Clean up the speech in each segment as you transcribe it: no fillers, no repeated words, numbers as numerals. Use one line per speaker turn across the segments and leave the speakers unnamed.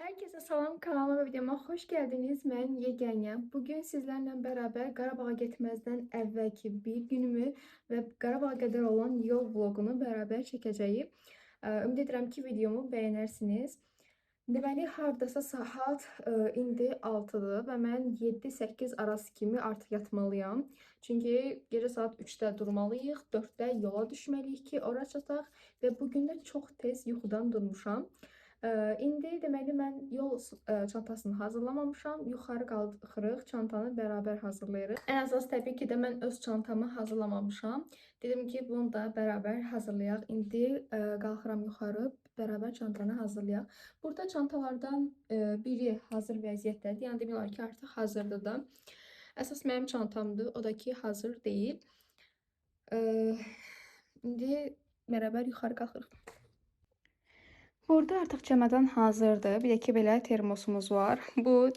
Herkese salam, kanalıma ve videoma hoş geldiniz. Mən Yeganə. Bugün sizlerle beraber Qarabağa getməzdən əvvəlki bir günümü və Qarabağa qədər olan yol vlogunu beraber çəkəcəyik. Ümid edirəm ki, videomu bəyənərsiniz. Deməli, hardasa saat indi 6-dır və mən 7-8 arası kimi artıq yatmalıyam. Çünki gecə saat 3-də durmalıyıq, 4-də yola düşməliyik ki, ora çataq və bugün də çox tez yuxudan durmuşam. İndi deməli mən yol çantasını hazırlamamışam. Yuxarı qalxırıq, çantanı bərabər hazırlayırıq. Ən əsas təbii ki də mən öz çantamı hazırlamamışam. Dedim ki, bunu da bərabər hazırlayaq. İndi qalxıram yuxarı, bərabər çantanı hazırlayaq. Burada çantalardan biri hazır vəziyyətdədir. Yəni demək olar ki, artıq hazırdır da. Əsas mənim çantamdır, o da ki hazır deyil. İndi bərabər yuxarı qalxırıq. Burada artıq çəmədan hazırdır. Bir də ki, belə termosumuz var. Bu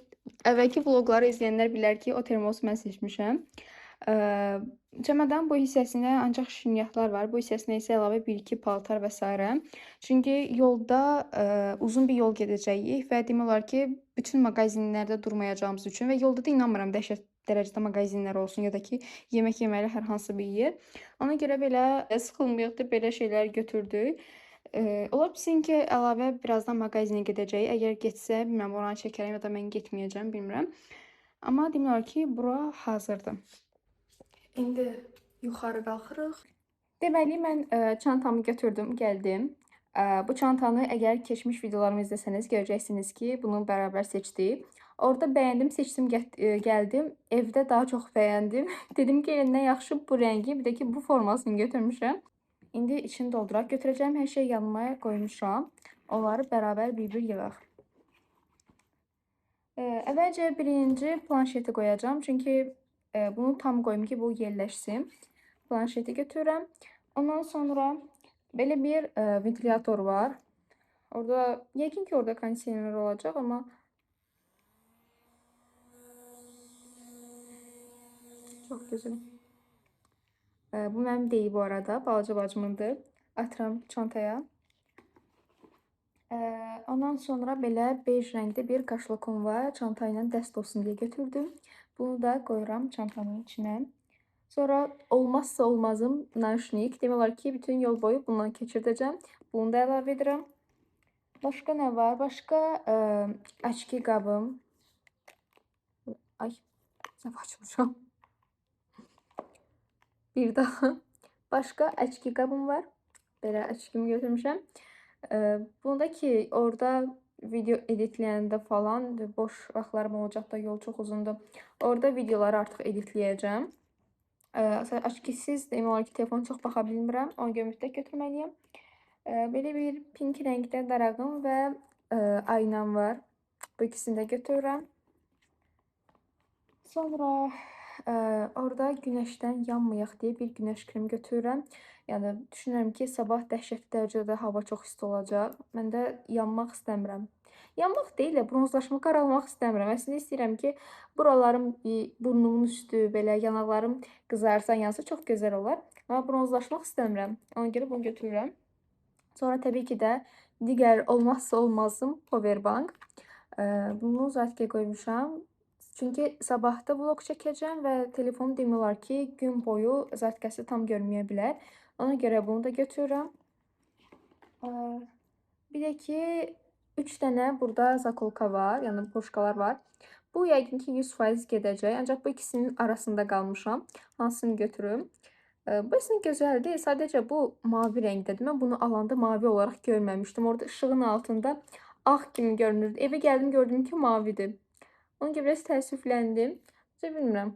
əvvəlki vloqları izləyənlər bilər ki, o termosu mən seçmişəm. Çəmədan bu hissəsində ancaq şirniyyatlar var. Bu hissəsinə isə əlavə 1-2 paltar və s. Çünki yolda uzun bir yol gedəcəyik və demək olar ki, bütün mağazinlərdə durmayacağımız üçün və yolda da inanmıram dəhşət dərəcədə mağazinlər olsun ya da ki, yemək yeməli hər hansı bir yer. Ona görə belə sıxılmayıq da belə şeylər götürdük. Ola bilsin ki, əlavə birazdan mağazinə gedəcəyik. Əgər getsə, bilmirəm, oranı çəkərəm ya da mən getməyəcəm, bilmirəm. Amma demək olar ki, bura hazırdır. İndi yuxarı qalxırıq. Deməli, mən çantamı götürdüm, gəldim. Bu çantanı əgər keçmiş videolarımı izləsəniz, görəcəksiniz ki, bunu bərabər seçdik. Orada bəyəndim, seçdim, gəldim. Evdə daha çox bəyəndim. Dedim ki, nə yaxşı bu rəngi, bir də ki, bu formasını götürmüşəm. İndi içini dolduraq. Götürəcəyim hər şey yanıma qoymuşam. Onları bərabər bir-bir yığaq. Əvvəlcə birinci planşeti qoyacağım. Çünki bunu tam qoyum ki, bu yerləşsin. Planşeti götürürəm. Ondan sonra belə bir ventilyator var. Orada, yəqin ki, orada kondisioner olacaq, amma çox gözəl. Bu mənim deyil bu arada, balaca bacımındır. Atıram çantaya. Ondan sonra belə bej rəngdə bir kaşlakom var. Çanta ilə dəst olsun deyə götürdüm. Bunu da qoyuram çantanın içinə. Sonra olmazsa olmazım naşnik. Demək olar ki, bütün yol boyu bundan keçirdəcəm. Bunu da əlavə edirəm. Başqa nə var? Başqa açki qabım. Ay, səhv açmışam. Bir daha. Başqa açki qabım var. Belə açkimi götürmüşəm. Bunda ki, orada video editləyəndə falan boş vaxtlarım olacaq da, yol çox uzundur. Orada videoları artıq editləyəcəm. Açkisiz demək olar ki, telefonu çox baxa bilmirəm. Ona görə mütləq götürməliyəm. Belə bir pink rəngdə darağım və aynam var. Bu ikisini də götürürəm. Sonra orada günəşdən yanmayaq deyə bir günəş kremi götürürəm. Yəni düşünürəm ki, sabah dəhşətli dərəcədə hava çox isti olacaq. Mən də yanmaq istəmirəm. Yanmaq deyil də, bronzlaşmaq, qaralmaq istəmirəm. Əslində istəyirəm ki, buralarım, burnumun üstü, belə yanaqlarım qızarsa, yansa çox gözəl olar. Amma bronzlaşmaq istəmirəm. Ona görə bunu götürürəm. Sonra təbii ki də digər olmazsa olmazım powerbank. Bunu zatkaya qoymuşam. Çünki sabahda vlog çəkəcəm və telefonu demək olar ki, gün boyu zatkası tam görməyə bilər. Ona görə bunu da götürürəm. Bir də ki, 3 dənə burada zakolka var, yəni poşkalar var. Bu yəqin ki 100% gedəcək. Ancaq bu ikisinin arasında qalmışam. Hansını götürüm? Bu əslində gözəldir. Sadəcə bu mavi rəngdədir. Mən bunu alanda mavi olaraq görməmişdim. Orada işığın altında ağ kimi görünürdü. Evə gəldim, gördüm ki, mavidir. Ona görə biraz təəssüfləndim. Bilmirəm.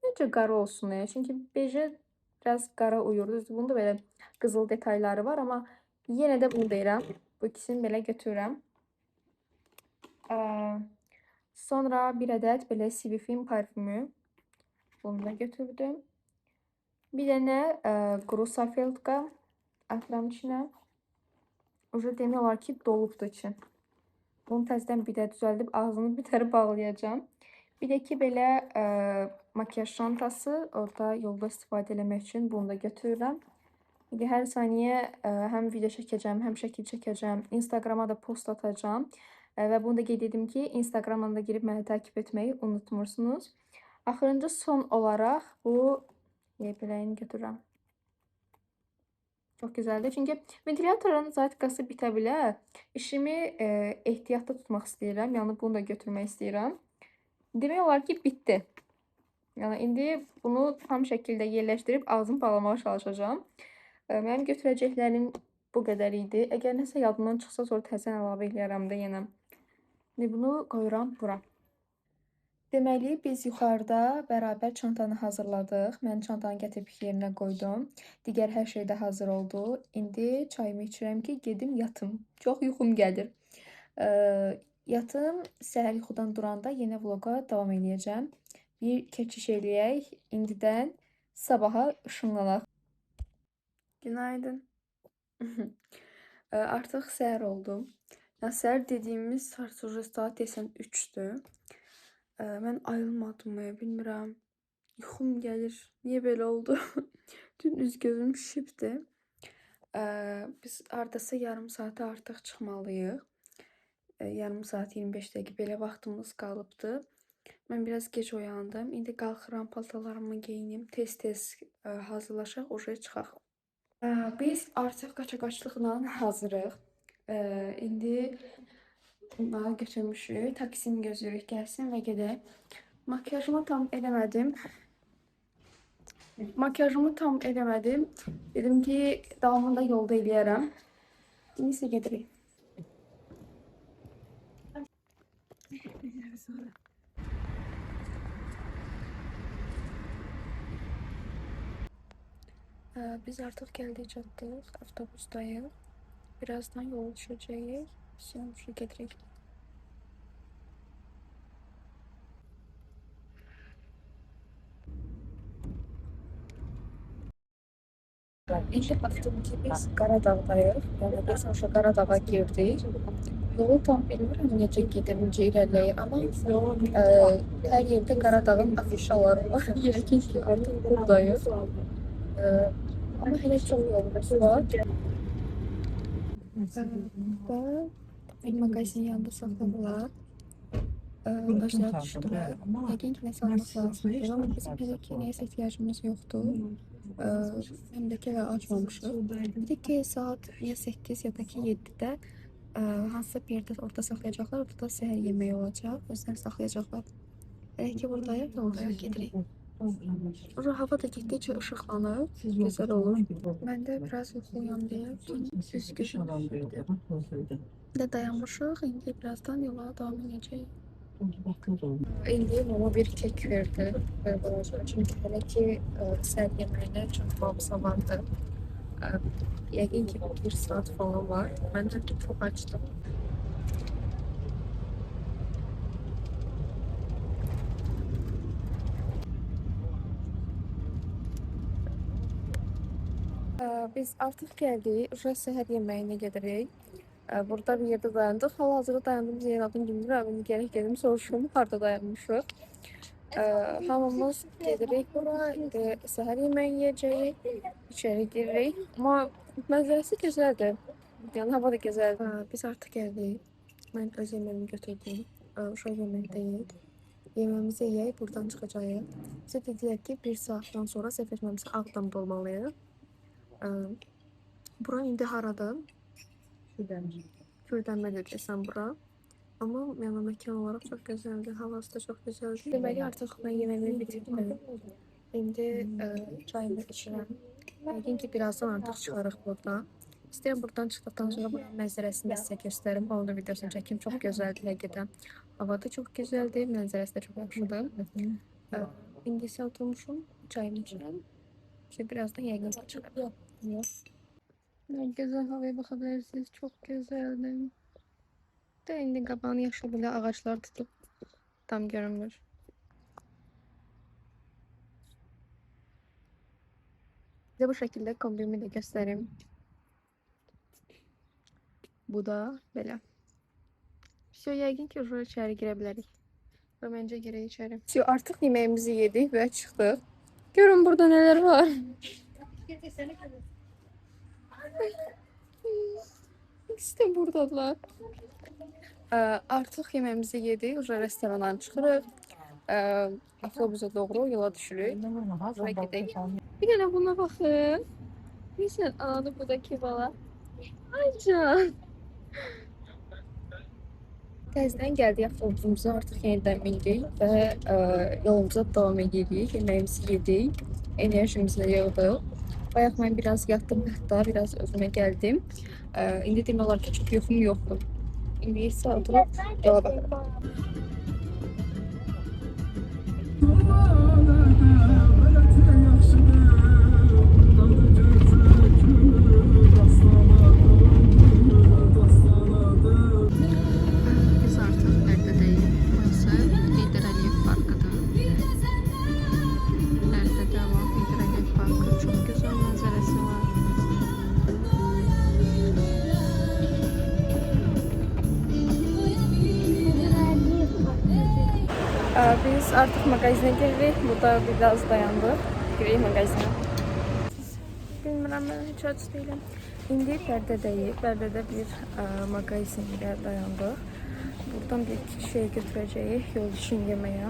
Necə qara olsun ya? Çünki beje biraz qara uyur. Düzdür, bunda belə qızıl detayları var, amma yenə də bunu deyirəm. Bu ikisini belə götürürəm. Sonra bir ədəd belə Sivifin parfümü. Bunu da götürdüm. Bir dənə quru safeltka atıram içinə. Uca demək olar ki, dolubdur içi. Bunu təzədən bir də düzəldib ağzını bitər bağlayacağam. Bir də ki, belə makyaj çantası. Orada yolda istifadə eləmək üçün bunu da götürürəm. İndi hər saniyə həm video çəkəcəm, həm şəkil çəkəcəm. Instagrama da post atacağam. Və bunu da qeyd edim ki, Instagramdan da girib məni takib etməyi unutmursunuz. Axırıncı son olaraq bu biləyini götürürəm. Çox gözəldir. Çünki ventilatorun zatkası bitə bilər. İşimi ehtiyatda tutmaq istəyirəm. Yəni bunu da götürmək istəyirəm. Demək olar ki, bitdi. Yəni indi bunu tam şəkildə yerləşdirib ağzımı bağlamağa çalışacağam. Mənim götürəcəklərim bu qədər idi. Əgər nəsə yadımdan çıxsa, sonra təzədən əlavə eləyərəm də yenə. İndi bunu qoyuram bura. Deməli, biz yuxarıda bərabər çantanı hazırladıq. Mən çantanı gətirib yerinə qoydum. Digər hər şey də hazır oldu. İndi çayımı içirəm ki, gedim yatım. Çox yuxum gəlir. Yatım, səhər yuxudan duranda yenə vloqa davam eləyəcəm. Bir keçiş eləyək. İndidən sabaha ışınlanaq. Günaydın. Artıq səhər oldu. Səhər dediyimiz saat desəm 3-dür. Mən ayılmadım, bilmirəm. Yuxum gəlir. Niyə belə oldu? Dün üz-gözüm şişibdi. Biz hardasa yarım saata artıq çıxmalıyıq. Yarım saat 25 dəqiqə belə vaxtımız qalıbdı. Mən biraz gec oyandım. İndi qalxıram, paltalarımı geyinim, tez-tez hazırlaşaq, oje çıxaq. Biz artıq qaçaqaçlıqla hazırıq. İndi bunları götürmüşük. Taksini gözləyirik, gəlsin və gedək. Makyajımı tam eləmədim. Dedim ki, davamında yolda eləyərəm. İndi isə gedirik. Biz artıq gəldik, çatdıq, avtobusdayıq. Birazdan yol düşəcəyik. Sonra gedirik. İndi baxdım ki, biz Qaradağdayıq. Yəni biz aşağı Qaradağa girdik. Yolu tam bilmirəm necə gedim, necə irəliləyir, amma hər yerdə Qaradağın afişaları var. Yəqin ki, artıq buradayıq. Amma hələ çox yolumuz var. Və bir mağazin yanında saxladılar. Başına düşdülər. Yəqin ki, nəsə almaq lazımdır. Amma bizim hələ ki, nəyəsə ehtiyacımız yoxdur. Həm də ki, açmamışıq. Bir ki, saat ya 8 ya da ki 7-də hansısa bir yerdə orada saxlayacaqlar. Orada da səhər yeməyi olacaq. Özləri saxlayacaqlar. Elə ki, buradayıq, yoldayıq, gedirik. Burada hava da getdikcə işıqlanır, gözəl olur. Mən də biraz yuxuluyam deyə üz-gözüm də dayanmışıq. İndi birazdan yola davam edəcəyik. İndi mama bir kek verdi. Çünki hələ ki səhər yeməyinə çatmamıza vardı. Yəqin ki 1 saat falan var. Mən də çox açdım. Biz artıq gəldik. Uşaq səhər yeməyinə gedirik. Burada bir yerdə dayandıq. Hal-hazırda dayandığımız yerin adını bilmirəm. İndi gərək gedim soruşum, harda dayanmışıq. Hamımız gedirik bura. Səhər yeməyi yeyəcəyik. İçəri giririk. Amma mənzərəsi gözəldir. Yəni hava da gözəldir. Biz artıq gəldik. Mən öz yeməyimi götürdüm. Uşaq yeməkdəyik. Yeməğimizi yeyək, buradan çıxacağıq. Bizə dedilər ki, 1 saatdan sonra səhv etməmizə Ağdamda olmalıyıq. Bura indi haradır? Kürdəmmədir desəm bura. Amma yəni məkan olaraq çox gözəldir, havası da çox gözəldir. Deməli artıq mən yeməyimi bitirdim. İndi çayımı içirəm. Yəqin ki, birazdan artıq çıxarıq buradan. İstəyirəm buradan çıxdıqdan sonra buranın mənzərəsini də sizə göstərim. Onun da videosunu çəkim. Çox gözəldir həqiqətən. Hava da çox gözəldir, mənzərəsi də çox yaxşıdır. İndi isə oturmuşum, çayımı içirəm. Ki birazdan yəqin ki, çıxarıq. Ne güzel havaya bakabilirsiniz. Çok güzeldi. De indi qabağını yaşıl bile ağaçlar tutup tam görünmür. Size bu şekilde kombinimi de göstereyim. Bu da böyle. Все, yəqin ki, oraya içeri girebilirik. Və məncə girək içeri. Все, artıq yemeğimizi yedik və çıxdıq. Görün burada neler var. İkisi de buradadılar. Artıq yeməyimizi yedik, uje restorandan çıxırıq. Avtobusa doğru yola düşürük. Ora gedək. Bir dənə buna baxın. Bilirsən, ananı buradakı bala. Ay can. Təzədən gəldik avtobusumuza, artıq yenidən mindik və yolumuza davam edirik. Yeməyimizi yedik, enerjimizi yığdıq. Bayaq mən biraz yatdım, hətta biraz özümə gəldim. İndi demək olar ki, çox yuxum yoxdur. İndi isə oturub yola baxırıq. Biz artıq Bərdədəyik. Burası Heydər Əliyev parkıdır. Bərdədə var Heydər Əliyev parkı. Çox gözəl mənzərəsi var. Biz artıq mağazinə giririk. Burada biraz dayandıq. Giririk mağazinə. Bilmirəm, mən heç aç deyiləm. İndi Bərdədəyik. Bərdədə bir mağazində dayandıq. Buradan bir şey götürəcəyik. Yol üçün yeməyə.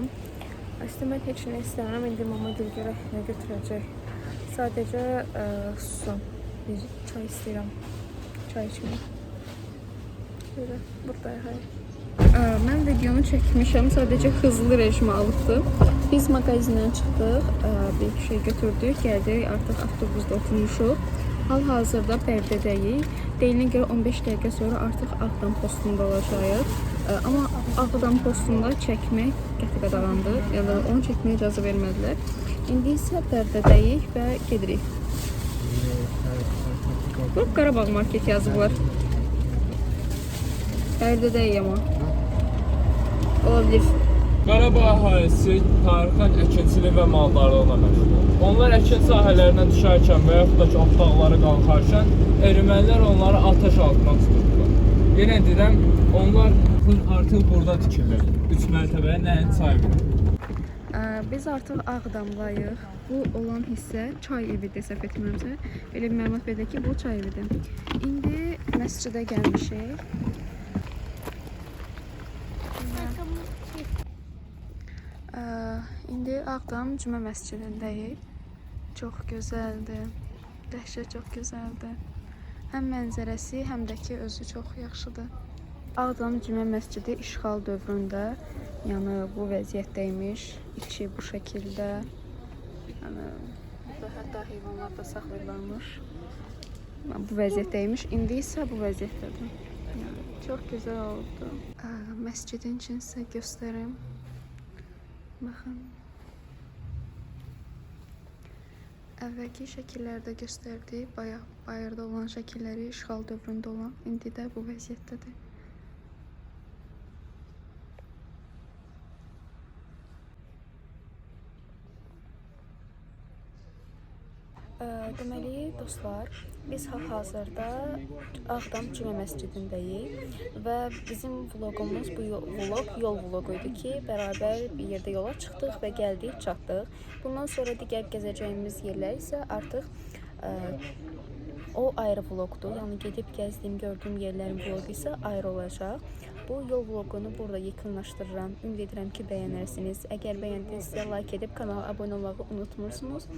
Aslında mən heç nə istəmirəm. İndi mama görək nə götürəcək. Sadəcə susam. Bir çay istəyirəm. Çay içmək. Böyle buradayıq. Mən videonu çəkmişəm. Sadəcə hızlı rejimə alıbdım. Biz mağazindən çıxdıq. Bir şey götürdük. Gəldik. Artıq avtobusda oturmuşuq. Hal-hazırda Bərdədəyik. Deyilənə görə 15 dəqiqə sonra artıq Ağdam postunda olacağıq. Amma Ağdam postunda çəkmək qəti qadağandır. Yəni onu çəkməyə icazə vermədilər. İndi isə Bərdədəyik və gedirik. Bu Qarabağ market yazıblar. Bərdədəyik amma. Olabilir.
Qarabağ əhalisi tarixən əkinçilik və maldarlıqla məşğuldur. Onlar əkin sahələrindən düşərkən və yaxud da ki, otlaqları qalxarkən ermənilər onları atəş altına tuturdular. Yenə deyirəm, onlar artıq burada tikilir. 3 mərtəbəyə nəyin sahibidir?
Biz artıq Ağdamdayıq. Bu olan hissə çay evidir, səhv etmirəmsə. Belə bir məlumat verdik ki, bu çay evidir. İndi məscidə gəlmişik. İndi Ağdam Cümə məscidindəyik. Çox gözəldir. Dəhşət çox gözəldir. Həm mənzərəsi, həm də ki özü çox yaxşıdır. Ağdam Cümə məscidi işğal dövründə, yəni bu vəziyyətdəymiş. İçi bu şəkildə. Yəni hətta heyvanlar da saxlayırlarmış. Bu vəziyyətdəymiş. İndi isə bu vəziyyətdədir. Yəni çox gözəl oldu. Məscidin için sizə göstərim. Baxın. Əvvəlki şəkillərdə göstərdi, bayırda olan şəkilləri işğal dövründə olan, indi də bu vəziyyətdədir. Deməli dostlar, biz hal-hazırda Ağdam Cümə məscidindəyik və bizim vloqumuz bu yol vloqu idi ki, bərabər bir yerdə yola çıxdıq və gəldik, çatdıq. Bundan sonra digər gəzəcəyimiz yerlər isə artıq o ayrı vloqdur. Yəni gedib gəzdiyim, gördüyüm yerlərin vloqu isə ayrı olacaq. Bu yol vloqunu burada yekunlaşdırıram. Ümid edirəm ki, bəyənərsiniz. Əgər bəyəndinizsə, like edib kanala abunə olmağı unutmursunuz.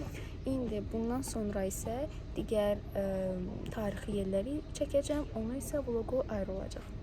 İndi bundan sonra isə digər tarixi yerləri çəkəcəm. Onu isə vloqu ayrı olacaq.